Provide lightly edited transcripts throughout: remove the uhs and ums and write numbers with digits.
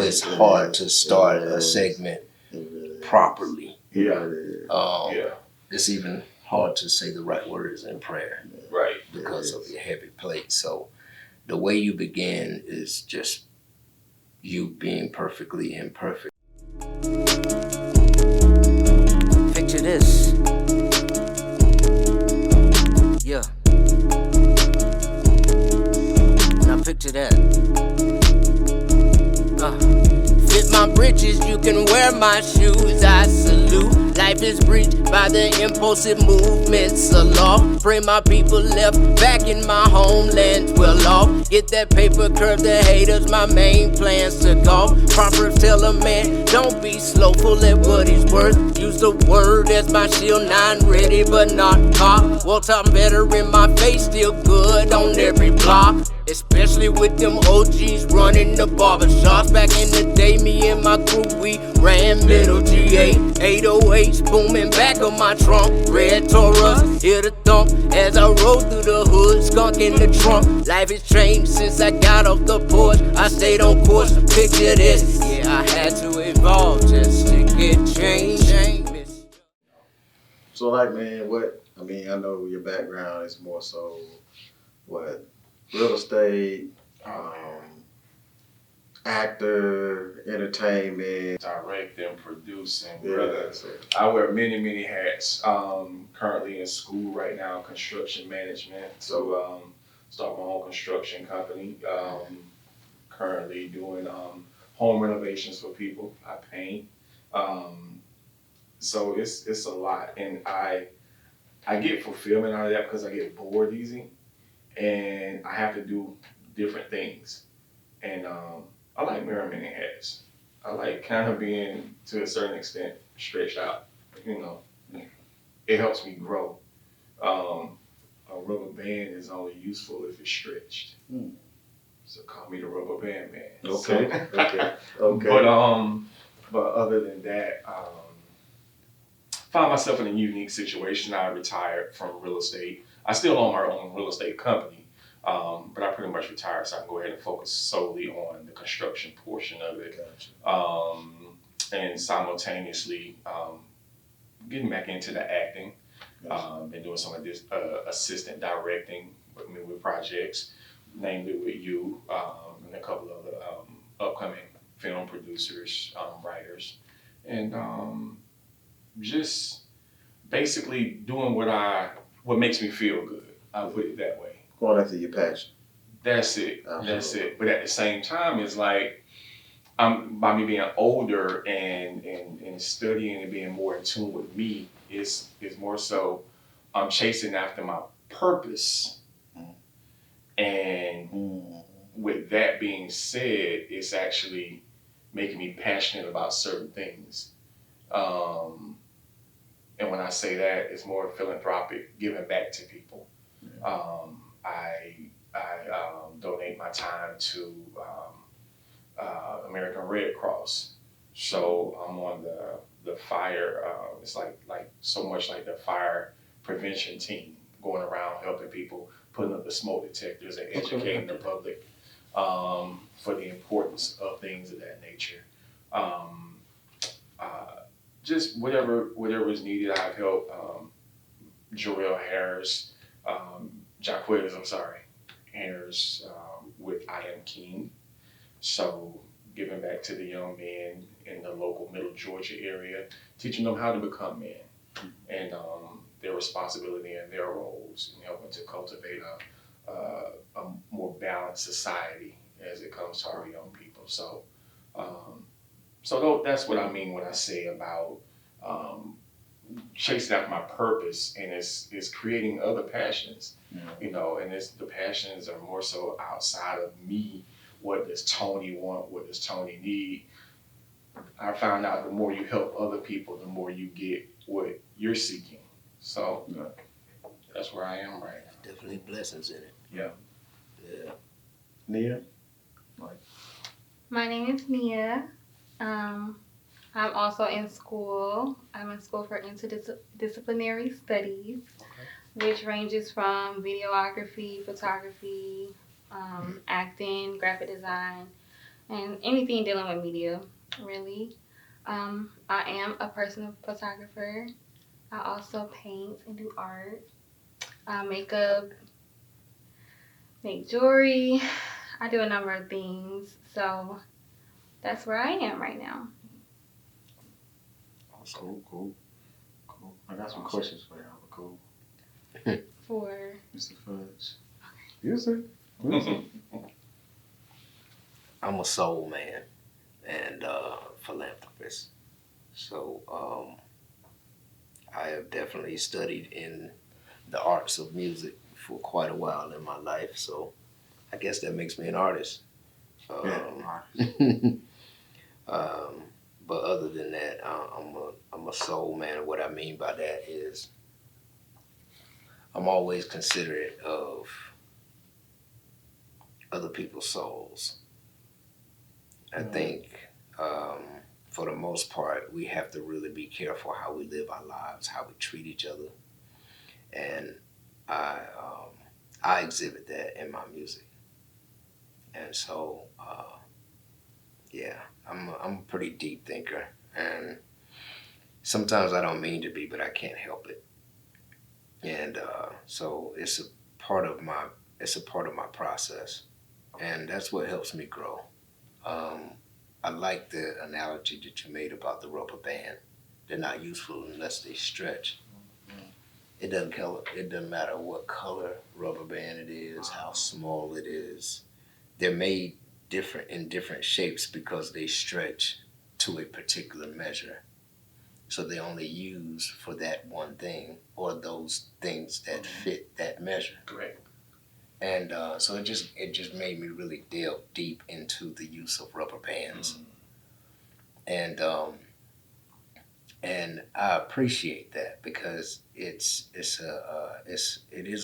it's hard to start a segment properly. It's even hard to say the right words in prayer. Right. Because of your heavy plate. So the way you begin is just you being perfectly imperfect. Picture this. Yeah. Now picture that. Fit my britches, you can wear my shoes. I salute. Life is breached by the impulsive movements of law. Pray my people left back in my homeland well off. Get that paper, curve the haters, my main plans took off. Proper tell a man, don't be slowful at what he's worth. Use the word as my shield, 9 ready but not caught. Well, I'm better in my face, still good on every block. Especially with them OGs running the barbershops. Back in the day, me and my crew, we ran middle GA. 808s booming back of my trunk. Red Taurus, hear the thump as I roll through the hood, skunk in the trunk. Life has changed since I got off the porch. I stayed on course, picture this. Yeah, I had to evolve just to get change. So like, man, I know your background is more so, real estate, actor, entertainment, Directing, producing, brother. I wear many hats. Currently in school right now, construction management. So start my own construction company. Currently doing home renovations for people. I paint. So it's a lot, and I get fulfillment out of that because I get bored easy, and I have to do different things. And I like wearing many hats. I like kind of being, to a certain extent, stretched out. You know, it helps me grow. A rubber band is only useful if it's stretched. So call me the rubber band man. Okay. So, Okay. but other than that, found myself in a unique situation. I retired from real estate. I still own my own real estate company, but I pretty much retired, so I can go ahead and focus solely on the construction portion of it. Gotcha. And simultaneously getting back into the acting. Been doing some of this assistant directing with projects, namely with you and a couple of upcoming film producers, writers, and just basically doing what makes me feel good. I'll put it that way. Going after your passion. That's it. That's it. But at the same time, it's like by me being older and studying and being more in tune with me, is more so I'm chasing after my purpose. And with that being said, it's actually making me passionate about certain things. And when I say that, it's more philanthropic, giving back to people. I donate my time to American Red Cross. So I'm on the fire. It's like so much like the fire prevention team, going around helping people, putting up the smoke detectors and educating the public for the importance of things of that nature. Just whatever is needed. I've helped Jarrell Harris, Jaquez, Harris with I Am King. So giving back to the young men in the local Middle Georgia area, teaching them how to become men and their responsibility and their roles, and helping to cultivate a more balanced society as it comes to our young people. So that's what I mean when I say about chasing after my purpose, and it's creating other passions, you know, and the passions are more so outside of me. What does Tony want? What does Tony need? I found out the more you help other people, the more you get what you're seeking. So that's where I am right now. Definitely blessings in it. Yeah. Nia? My name is Nia. I'm also in school. I'm in school for interdisciplinary studies, which ranges from videography, photography, acting, graphic design, and anything dealing with media, really. I am a personal photographer. I also paint and do art, makeup, make jewelry. I do a number of things. So that's where I am right now. Cool. I got some questions for y'all. Cool. For Mr. Fudge. Music. I'm a soul man and philanthropist. So I have definitely studied in the arts of music for quite a while in my life. So I guess that makes me an artist. But other than that, I'm a soul man. What I mean by that is I'm always considerate of other people's souls. I think for the most part, we have to really be careful how we live our lives, how we treat each other. And I exhibit that in my music. And so, I'm a pretty deep thinker. And sometimes I don't mean to be, but I can't help it. And so it's a part of my process. And that's what helps me grow. I like the analogy that you made about the rubber band. They're not useful unless they stretch. It doesn't matter what color rubber band it is, how small it is. They're made in different shapes because they stretch to a particular measure. So they only use for that one thing or those things that fit that measure. Correct. And so it just made me really delve deep into the use of rubber bands, and I appreciate that because it is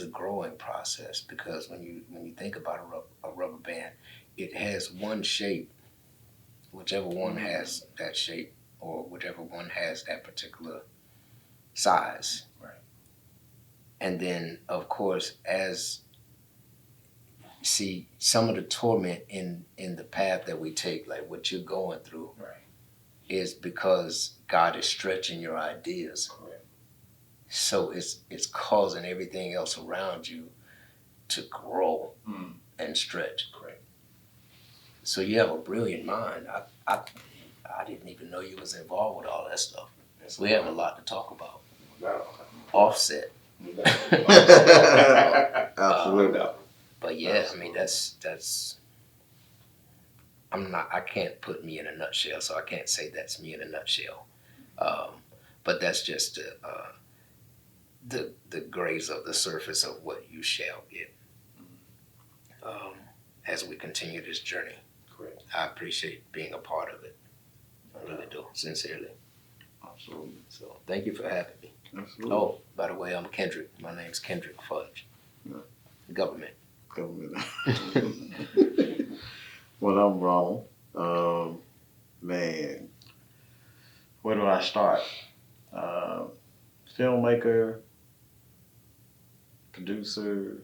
a growing process, because when you think about a rubber band, it has one shape, whichever one has that shape or whichever one has that particular size, Right. And then of course see some of the torment in the path that we take, like what you're going through, Right. is because God is stretching your ideas. Correct. So it's causing everything else around you to grow and stretch. Correct. So you have a brilliant mind. I didn't even know you was involved with all that stuff. We have a lot to talk about. Offset. Absolutely. But yeah, I mean that's I can't put me in a nutshell, so I can't say that's me in a nutshell. But that's just the graze of the surface of what you shall get as we continue this journey. Correct. I appreciate being a part of it. I really do, sincerely. Absolutely. So thank you for having me. Absolutely. Oh, by the way, I'm Kendrick. My name's Kendrick Fudge. Yeah. Government. Well, I'm Ronald. Man, where do I start? Filmmaker, producer.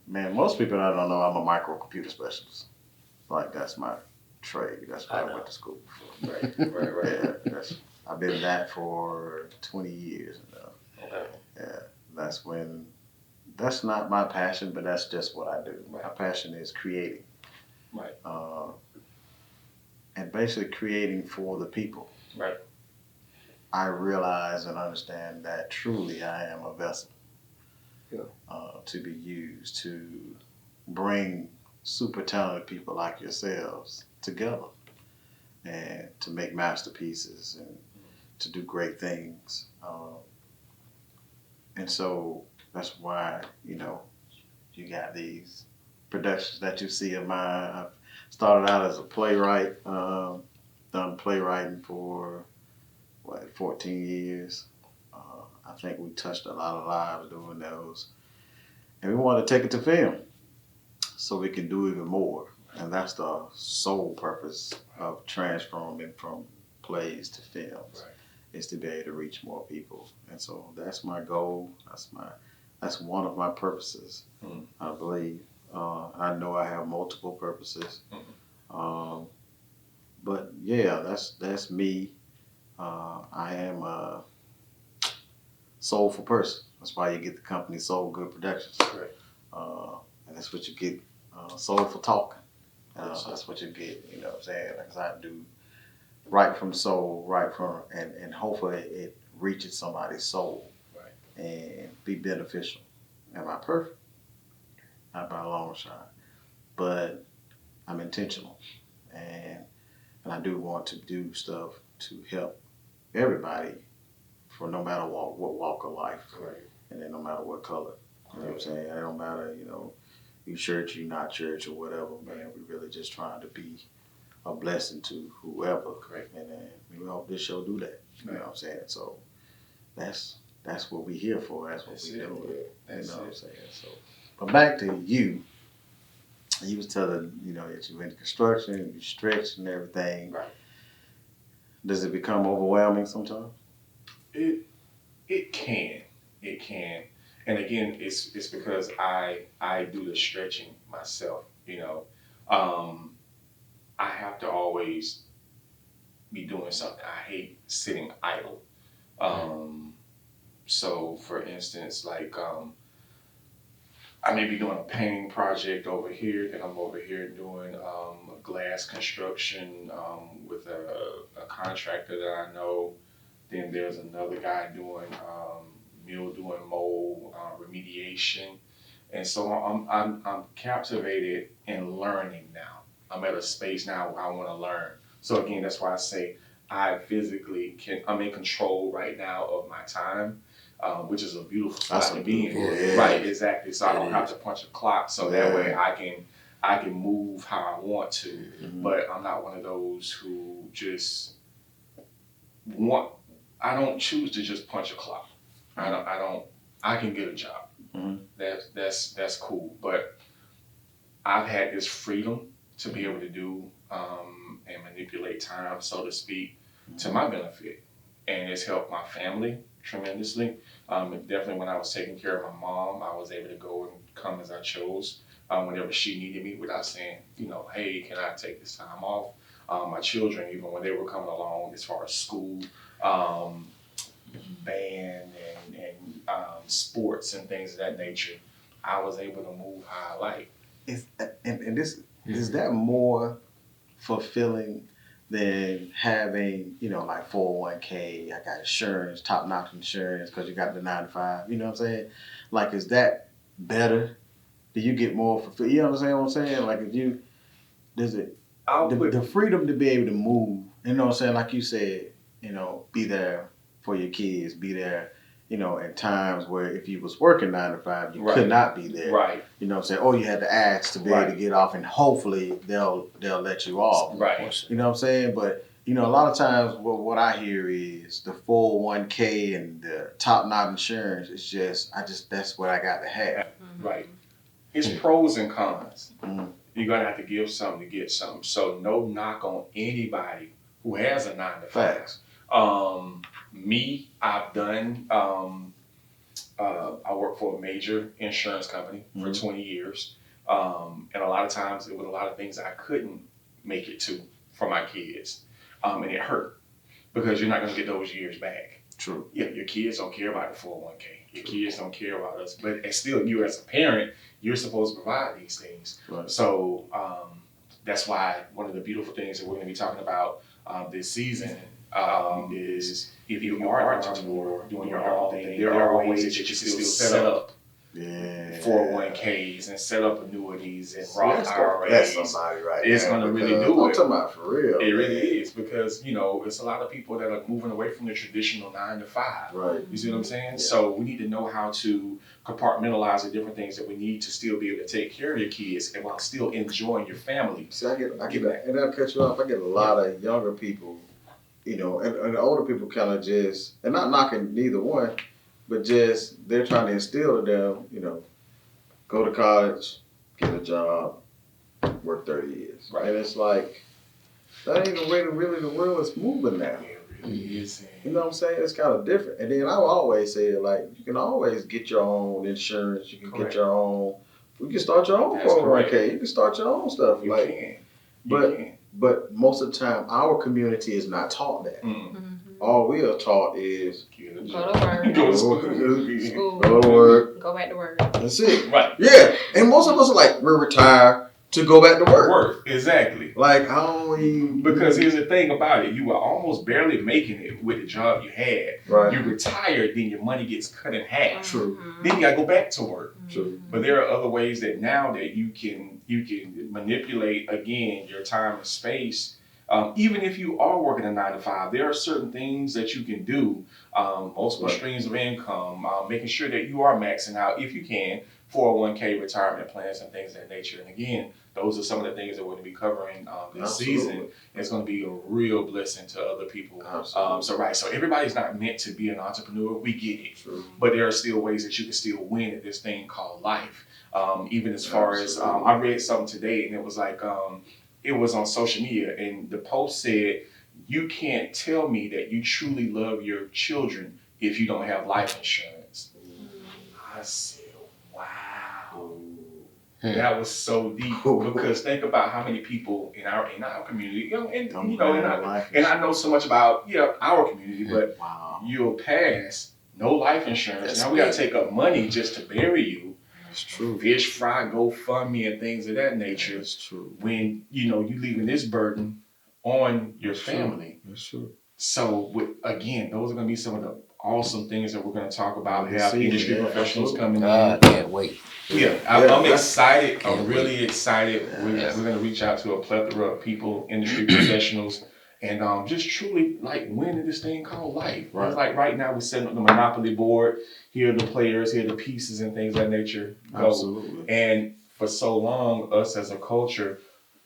Man, most people I don't know I'm a microcomputer specialist. Like that's my trade. That's what I went to school for. Right. Yeah, I've been that for 20 years now. Okay. Yeah, that's not my passion, but that's just what I do. Right. My passion is creating. Right. And basically creating for the people. Right. I realize and understand that truly I am a vessel to be used to bring super talented people like yourselves together and to make masterpieces and to do great things. And so that's why, you you got these productions that you see of mine. I've started out as a playwright, done playwriting for 14 years. I think we touched a lot of lives doing those. And we want to take it to film so we can do even more. And that's the sole purpose of transforming from plays to films, is to be able to reach more people. And so that's my goal. That's one of my purposes, I believe. I know I have multiple purposes. But yeah, that's me. I am a soulful person. That's why you get the company SoulGood Productions. Correct. And that's what you get, soulful talking. That's what you get, you know what I'm saying? Like I do right from soul, and hopefully it reaches somebody's soul, right, and be beneficial. Am I perfect? Not by a long shot, but I'm intentional, and I do want to do stuff to help everybody, for no matter what walk of life, right, and then no matter what color. You know what I'm saying? It don't matter, you church, you not church, or whatever, man. We really just trying to be a blessing to whoever. Correct. And we hope this show do that. You know what I'm saying? So that's what we here for. That's what we doing. You know what I'm saying? So, but back to you. You was telling, that you went to construction, you stretched and everything. Right. Does it become overwhelming sometimes? It can. And again, it's because I do the stretching myself, I have to always be doing something. I hate sitting idle. So for instance, like I may be doing a painting project over here, then I'm over here doing a glass construction with a contractor that I know. Then there's another guy doing mildew and mold remediation, and so I'm captivated in learning now. I'm at a space now where I want to learn. So again, that's why I say I'm in control right now of my time, which is a beautiful spot to be in. Yeah. Right, exactly. So I don't have to punch a clock, so that way I can move how I want to. Mm-hmm. But I'm not one of those who just I don't choose to just punch a clock. I can get a job. Mm-hmm. That's cool. But I've had this freedom to be able to do and manipulate time, so to speak, to my benefit. And it's helped my family tremendously. Definitely when I was taking care of my mom, I was able to go and come as I chose whenever she needed me without saying, hey, can I take this time off? My children, even when they were coming along as far as school, band and sports and things of that nature, I was able to move how I like. Is that more fulfilling than having, like 401k, I got insurance, top-notch insurance, because you got the 9 to 5, you know what I'm saying? Like, is that better? Do you get more fulfilled? You know what I'm saying? Like, the freedom to be able to move, you know what I'm saying? Like you said, be there for your kids, be there, at times where if you was working 9 to 5, you could not be there. Right. You know what I'm saying? Or you had to ask to be able to get off, and hopefully they'll let you off. Right. You know what I'm saying? But, a lot of times what I hear is the 401k and the top-notch insurance, that's what I got to have. Mm-hmm. Right. It's pros and cons. Mm-hmm. You're going to have to give something to get something. So no knock on anybody who has a 9 to 5. Facts. Me, I've done, I worked for a major insurance company for 20 years. And a lot of times it was a lot of things I couldn't make it to for my kids. And it hurt because you're not going to get those years back. True. Yeah, your kids don't care about the 401k. Your kids don't care about us. But still, you as a parent, you're supposed to provide these things. Right. So that's why one of the beautiful things that we're going to be talking about this season is if you are an entrepreneur doing your own thing, there are ways that you can still set up 401ks and set up annuities and Roth IRAs. That's somebody it's going to really do it. I'm talking about for real. It really is, because it's a lot of people that are moving away from the traditional 9 to 5. Right. You see what I'm saying? Yeah. So we need to know how to compartmentalize the different things that we need to still be able to take care of your kids and while still enjoying your family. See, and I'll cut you off. I get a lot of younger people, and the older people kind of just, and not knocking neither one, but just they're trying to instill to them, go to college, get a job, work 30 years. Right. And it's like, that ain't the way really the world is moving now. It really is. You know what I'm saying? It's kind of different. And then I will always say, like, you can always get your own insurance. You can get your own You can start your own That's 401k. correct. You can start your own stuff. You like, can. but but most of the time, our community is not taught that. All we are taught is Go to work. Go to school. School. Go to work. Go back to work. That's it. Right. Yeah, and most of us are like, we're retired to go back to work. Exactly. Like, I don't even... Because here's the thing about it. You were almost barely making it with the job you had. Right. You retired, then your money gets cut in half. True. Then you gotta go back to work. True. But there are other ways that now that you can manipulate, again, your time and space. Even if you are working a 9 to 5, there are certain things that you can do. Multiple streams of income, making sure that you are maxing out, if you can, 401k retirement plans and things of that nature. And again, those are some of the things that we're going to be covering this season. It's going to be a real blessing to other people. So everybody's not meant to be an entrepreneur. We get it. True. But there are still ways that you can still win at this thing called life. Even as far as, I read something today, and it was like, it was on social media, and the post said, you can't tell me that you truly love your children if you don't have life insurance. I said, wow. That was so deep, because think about how many people in our community, and I know so much about our community, but you'll pass no life insurance. Now we got to take up money just to bury you. It's true. Fish fry, GoFundMe, and things of that nature. It's true. When you leaving this burden on your family. That's true. So again, those are going to be some of the awesome things that we're going to talk about. Have industry professionals coming in. I can't wait. I'm excited. I'm really excited. We're going to reach out to a plethora of people, industry professionals, and just truly like winning this thing called life. Right. It's like right now we're setting up the Monopoly board. To the players, here are the pieces and things of that nature. Absolutely. And for so long, us as a culture,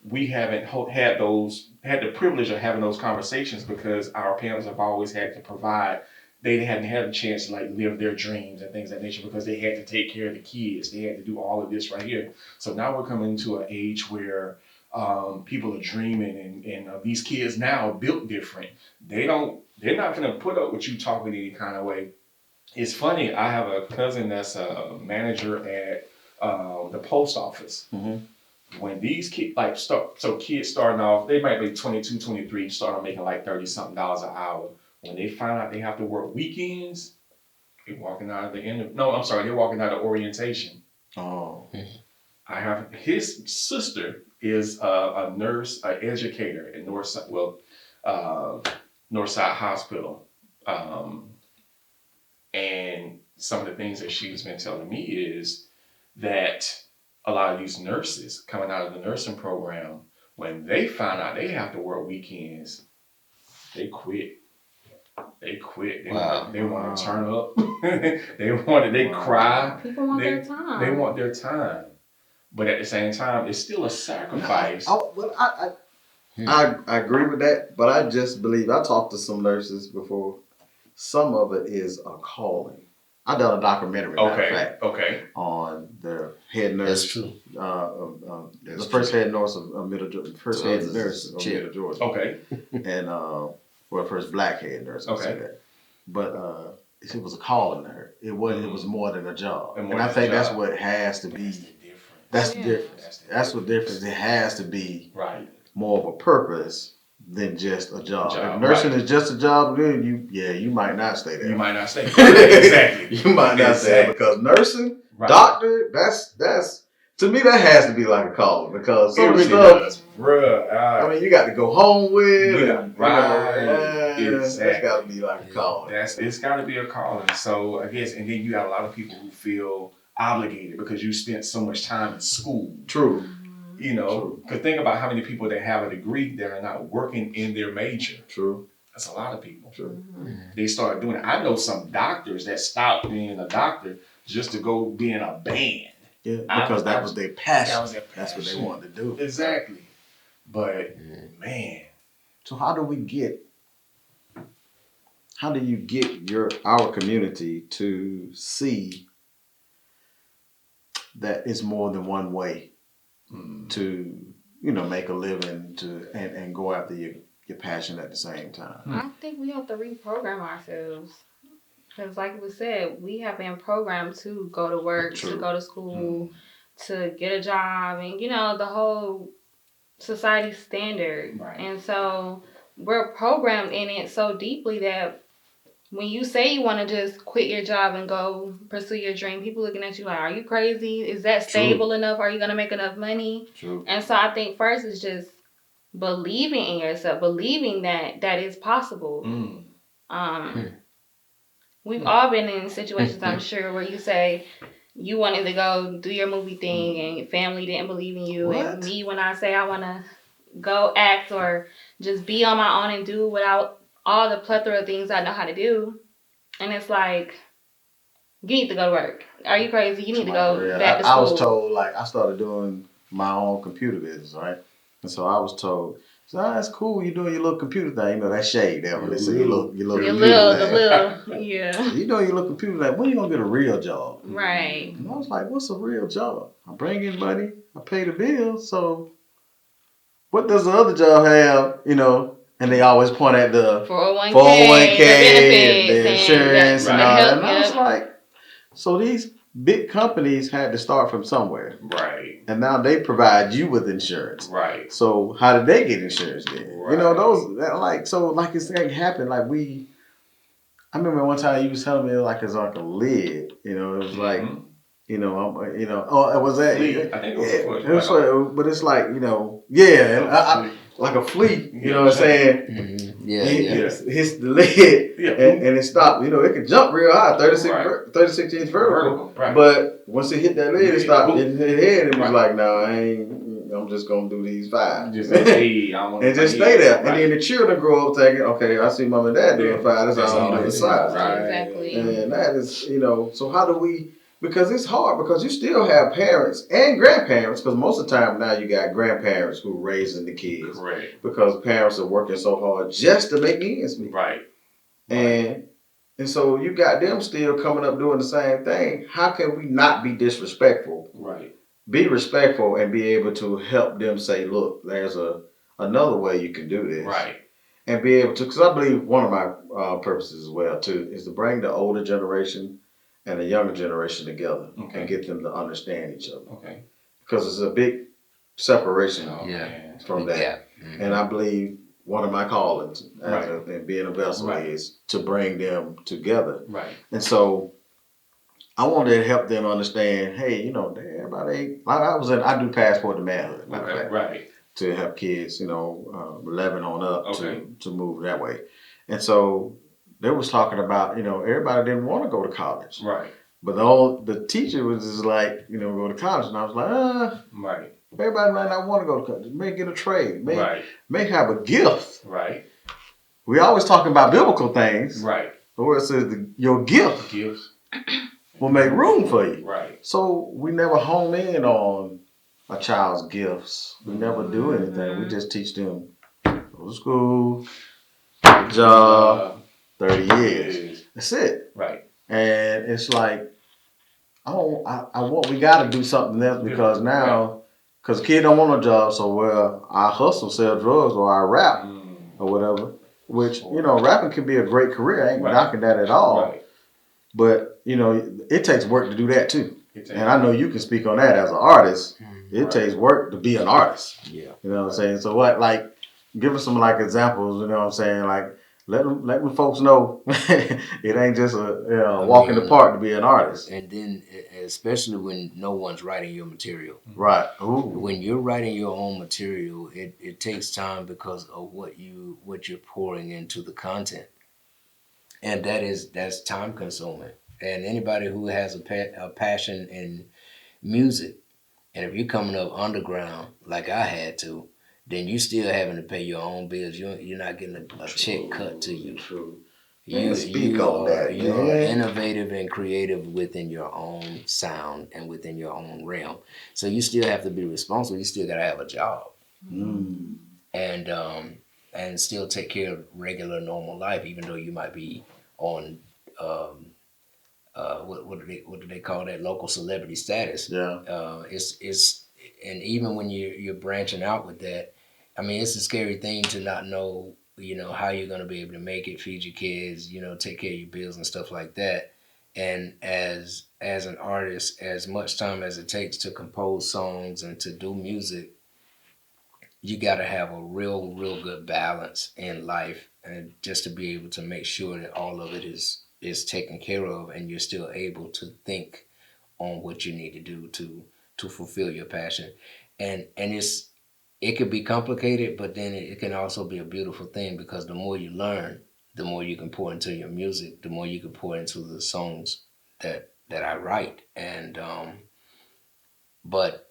we haven't had the privilege of having those conversations because our parents have always had to provide. They hadn't had a chance to like live their dreams and things of that nature because they had to take care of the kids. They had to do all of this right here. So now we're coming into an age where people are dreaming, and these kids now are built different. They're not going to put up with you talking any kind of way. It's funny. I have a cousin that's a manager at the post office. Mm-hmm. When these kids kids starting off, they might be 22, 23, starting making like $30-something an hour. When they find out they have to work weekends, they're walking out of they're walking out of orientation. Oh. His sister is a nurse, an educator at Northside Hospital. And some of the things that she's been telling me is that a lot of these nurses coming out of the nursing program, when they find out they have to work weekends, they quit. They quit. They want to turn up. They cry. People want their time. They want their time. But at the same time, it's still a sacrifice. I agree with that, but I just believe, I talked to some nurses before, some of it is a calling. I done a documentary, on the head nurse. That's true. The first head nurse of Middle Georgia. First head nurse of Middle Georgia. Okay. And first black head nurse. I'll say that. But it was a calling to her. It wasn't. It was more than a job. And I think that's what it has to be. That's the difference. That's what difference. It has to be more of a purpose than just a job. If nursing is just a job, then you might not stay there. You might not stay there. Exactly. You might not stay there because nursing, doctor, that's to me that has to be like a calling because some of the stuff, I mean, you got to go home with. That's got to be like a calling. It's got to be a calling. So I guess, and then you got a lot of people who feel obligated because you spent so much time in school. True. Because think about how many people that have a degree that are not working in their major. True. That's a lot of people. True. Mm-hmm. They start doing it. I know some doctors that stopped being a doctor just to go be in a band. Yeah, because that was their passion. That's what they wanted to do. Exactly. But man. So how do you get our community to see that it's more than one way to make a living and go after your passion at the same time? I think we have to reprogram ourselves because, like we said, we have been programmed to go to work, to go to school, to get a job and, you know, the whole society standard. Right. And so we're programmed in it so deeply that when you say you want to just quit your job and go pursue your dream, people looking at you like, are you crazy? Is that stable enough? Are you going to make enough money? True. And so I think first is just believing in yourself, believing that that is possible. We've all been in situations, I'm sure, where you say you wanted to go do your movie thing and your family didn't believe in you. What? And me, when I say I want to go act or just be on my own and do without all the plethora of things I know how to do. And it's like, you need to go to work. Are you crazy? You need to go back to school. I was told, like, I started doing my own computer business, right? And so I was told, so that's cool. You're doing your little computer thing. You know, that shade there when they say your little computer thing. Yeah. You know your little computer thing. When are you going to get a real job? Right. And I was like, what's a real job? I bring in money. I pay the bills. So what does the other job have, you know? And they always point at the 401k, the insurance and all that. And I was like, so these big companies had to start from somewhere. Right. And now they provide you with insurance. Right. So how did they get insurance then? Right. You know, it's like happened. Like I remember one time you was telling me it's like a lid. You know, it was like, it was that. I think it was but it's like, like a flea, you know what I'm saying? Mm-hmm. It hits the lid and it stopped. You know, it could jump real high, 36 inch vertical. Right. But once it hit that lid, it stopped hitting the head and it was like, no, I'm just going to do these 5. Just stay there. And then the children grow up thinking, okay, I see mom and dad doing 5. That's all I'm doing 5. Right. Exactly. And that is, so how do we... Because it's hard because you still have parents and grandparents, because most of the time now you got grandparents who are raising the kids. Correct. Because parents are working so hard just to make ends meet. Right. And so you got them still coming up doing the same thing. How can we not be disrespectful? Right. Be respectful and be able to help them say, look, there's another way you can do this. Right. And be able to, because I believe one of my purposes as well too is to bring the older generation and the younger generation together and get them to understand each other. Okay. Because it's a big separation from that. Yeah. Mm-hmm. And I believe one of my callings and being a vessel is to bring them together. Right. And so I wanted to help them understand, hey, everybody, I do passport to manhood. Right. To help kids, 11 on up to move that way. And so they was talking about, everybody didn't want to go to college. Right. But the teacher was just like, go to college. And I was like, Right. Everybody might not want to go to college. May get a trade. May have a gift. Right. We always talking about biblical things. Right. Where it says your gift will make room for you. Right. So we never home in on a child's gifts. We never do anything. We just teach them, go to school, job, 30 years. That's it. Right. And it's like, we got to do something else because now, because kids don't want a job, so I hustle, sell drugs, or I rap, or whatever. Which, rapping can be a great career. I ain't knocking that at all. Right. But, it takes work to do that too. And I know you can speak on that as an artist. It takes work to be an artist. Yeah. You know what I'm saying? So give us some examples, you know what I'm saying? Like, let them folks know it ain't just a walk in the park to be an artist. And then, especially when no one's writing your material. Right. Ooh. When you're writing your own material, it takes time because of what you're pouring into the content. And that's time consuming. And anybody who has a passion in music, and if you're coming up underground like I had to, then you still having to pay your own bills. You're not getting a check cut to you. True. You are innovative and creative within your own sound and within your own realm. So you still have to be responsible. You still got to have a job. And still take care of regular normal life, even though you might be on what do they call that, local celebrity status. It's and even when you're branching out with that, I mean, it's a scary thing to not know how you're going to be able to make it, feed your kids, take care of your bills and stuff like that. And as an artist, as much time as it takes to compose songs and to do music, you got to have a real good balance in life, and just to be able to make sure that all of it is taken care of, and you're still able to think on what you need to do to fulfill your passion. And it could be complicated, but then it can also be a beautiful thing, because the more you learn, the more you can pour into your music, the more you can pour into the songs that I write. And but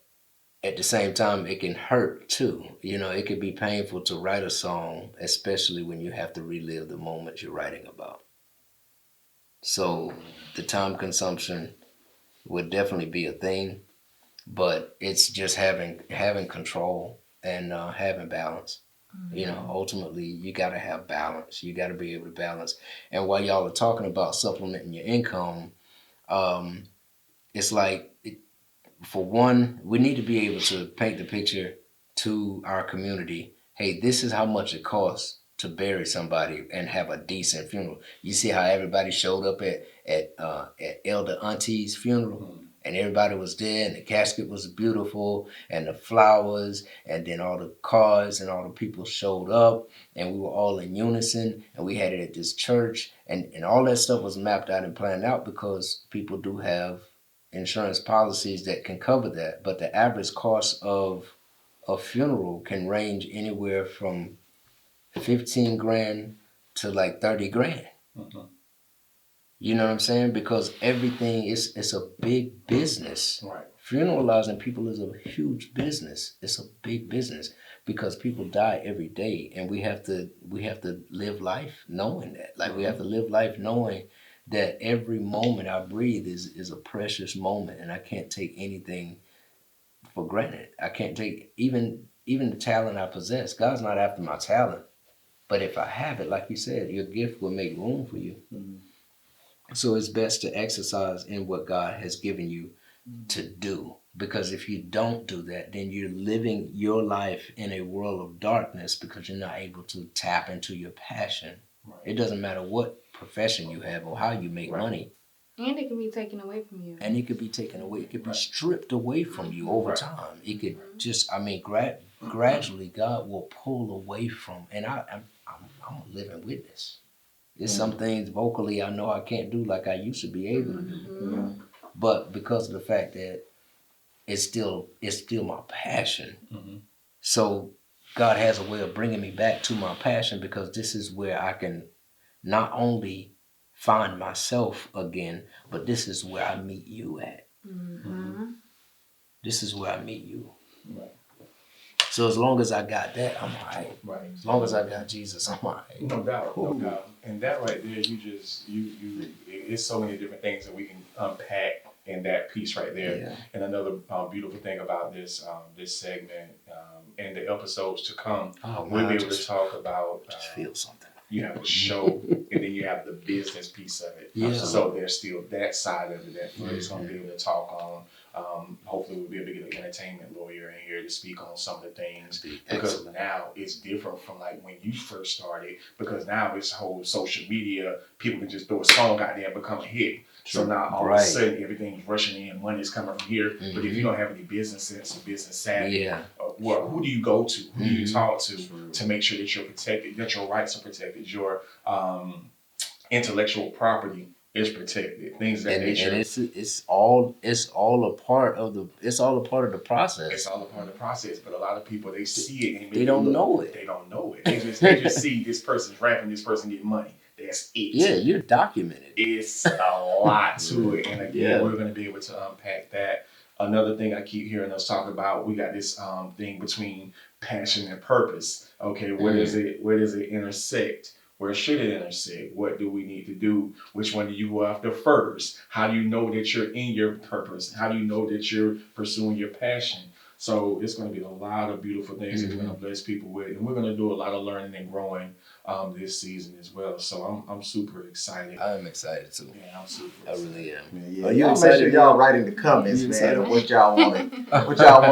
at the same time, it can hurt too. It can be painful to write a song, especially when you have to relive the moment you're writing about. So the time consumption would definitely be a thing, but it's just having control and having balance. Ultimately, you got to have balance. You got to be able to balance. And while y'all are talking about supplementing your income, it's like, for one, we need to be able to paint the picture to our community. Hey, this is how much it costs to bury somebody and have a decent funeral. You see how everybody showed up at Elder Auntie's funeral, and everybody was there, and the casket was beautiful, and the flowers, and then all the cars and all the people showed up, and we were all in unison, and we had it at this church, and all that stuff was mapped out and planned out, because people do have insurance policies that can cover that. But the average cost of a funeral can range anywhere from 15 grand to like 30 grand. You know what I'm saying? Because everything it's a big business. Right. Funeralizing people is a huge business. It's a big business, because people die every day, and we have to live life knowing that. Like, we have to live life knowing that every moment I breathe is a precious moment, and I can't take anything for granted. I can't take even the talent I possess. God's not after my talent, but if I have it, like you said, your gift will make room for you. So it's best to exercise in what God has given you to do, because if you don't do that, then you're living your life in a world of darkness, because you're not able to tap into your passion. Right. It doesn't matter what profession you have or how you make money. And it can be taken away from you. And it could be taken away. It could be stripped away from you over time. It could just, gradually God will pull away from. And I'm a living witness. There's some things vocally I know I can't do like I used to be able to do. But because of the fact that it's still my passion. So God has a way of bringing me back to my passion, because this is where I can not only find myself again, but this is where I meet you at. This is where I meet you. Right. So as long as I got that, I'm all right. Right. As long as I got Jesus, I'm all right. No doubt, no doubt. And that right there, it's so many different things that we can unpack in that piece right there. Yeah. And another beautiful thing about this segment and the episodes to come, we'll be able to talk about. Just feel something. You have the show, and then you have the business piece of it. Yeah. So there's still that side of it that Fred's going to be able to talk on. Hopefully we'll be able to get an entertainment lawyer in here to speak on some of the things, because now it's different from like when you first started, because now it's whole social media, people can just throw a song out there and become a hit. So now all of a sudden everything's rushing in, money's coming from here. But if you don't have any business sense or business savvy, who do you go to? Who do you talk to make sure that you're protected, that your rights are protected, your intellectual property is protected, things of that nature. And it's all a part of the process. It's all a part of the process. But a lot of people, they see it and they don't know it. They don't know it. They just see this person's rapping, this person getting money. That's it. Yeah, you're documented. It's a lot to it, and again, we're going to be able to unpack that. Another thing I keep hearing us talk about, we got this thing between passion and purpose. Okay, where does it intersect? Where should it intersect? What do we need to do? Which one do you go after first? How do you know that you're in your purpose? How do you know that you're pursuing your passion? So it's going to be a lot of beautiful things that we're going to bless people with. And we're going to do a lot of learning and growing this season as well. So I'm super excited. I'm excited too. Yeah, I'm super excited. I really am. Yeah. Are you excited? Make sure y'all write in the comments, man, of what y'all want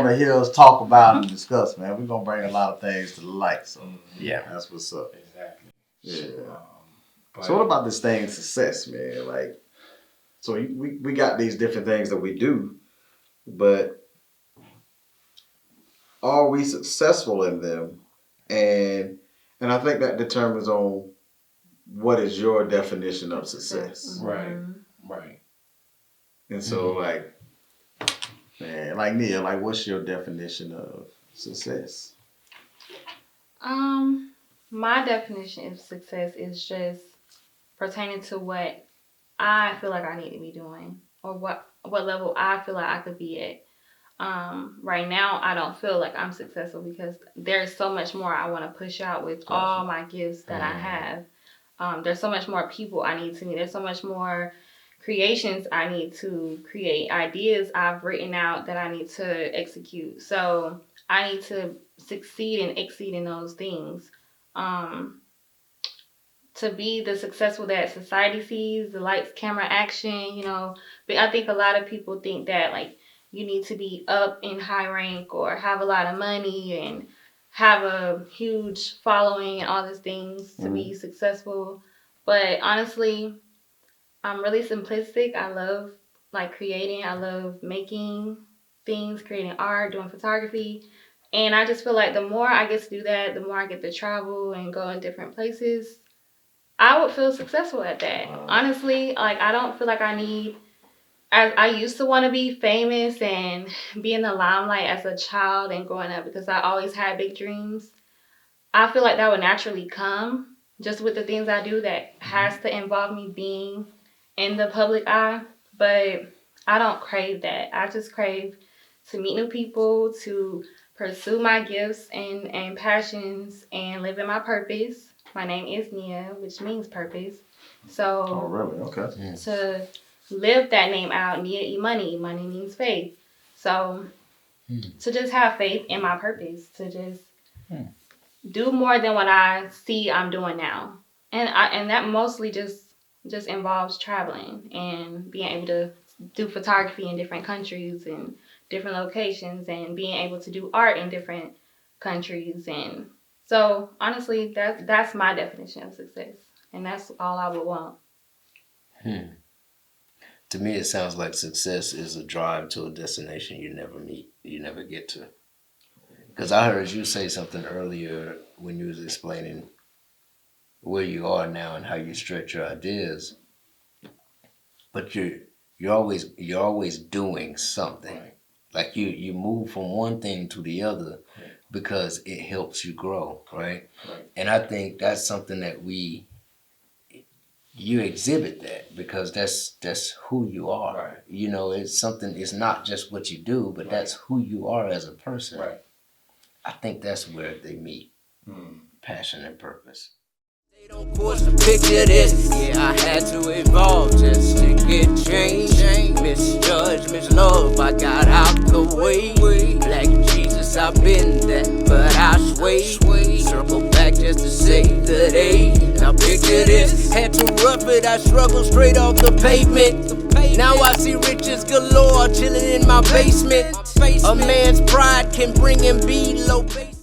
to hear us talk about and discuss, man. We're going to bring a lot of things to light. So that's what's up. Exactly. Yeah. So what about this thing, success, man? Like, So we got these different things that we do, but are we successful in them? And I think that determines on what is your definition of success. Right. Right. And so like, man, like Nia, like what's your definition of success? My definition of success is just pertaining to what I feel like I need to be doing, or what level I feel like I could be at. Right now, I don't feel like I'm successful because there's so much more I want to push out with all my gifts that I have. There's so much more people I need to meet. There's so much more creations I need to create, ideas I've written out that I need to execute. So I need to succeed and exceed in those things. To be the successful that society sees, the lights, camera, action, you know. But I think a lot of people think that like you need to be up in high rank or have a lot of money and have a huge following and all these things to be successful. But honestly, I'm really simplistic. I love like creating. I love making things, creating art, doing photography. And I just feel like the more I get to do that, the more I get to travel and go in different places, I would feel successful at that. Honestly, like I don't feel like I need, I used to want to be famous and be in the limelight as a child and growing up because I always had big dreams. I feel like that would naturally come just with the things I do that has to involve me being in the public eye. But I don't crave that. I just crave to meet new people, to pursue my gifts and passions and live in my purpose. My name is Nia, which means purpose. So, Oh, really? Okay. to live that name out, Nia Money. Money means faith. So, to just have faith in my purpose, to just do more than what I see I'm doing now, and that mostly just involves traveling and being able to do photography in different countries and different locations, and being able to do art in different countries. And so honestly, that's my definition of success, and that's all I would want. To me, it sounds like success is a drive to a destination you never meet, you never get to. Because I heard you say something earlier when you was explaining where you are now and how you stretch your ideas, but you're always doing something. Right. Like you move from one thing to the other because it helps you grow, right? And I think that's something that you exhibit that because that's who you are. Right. You know, it's not just what you do, but that's who you are as a person. Right. I think that's where they meet, passion and purpose. They don't force to picture this. Yeah, I had to evolve just to get change. Misjudge, mislove, I got out the way. Black Jesus, I've been there, but I sway. Circle back just to save the day. Now picture this. Had to rough it, I struggled straight off the pavement. Now I see riches galore chilling in my basement. A man's pride can bring him below base.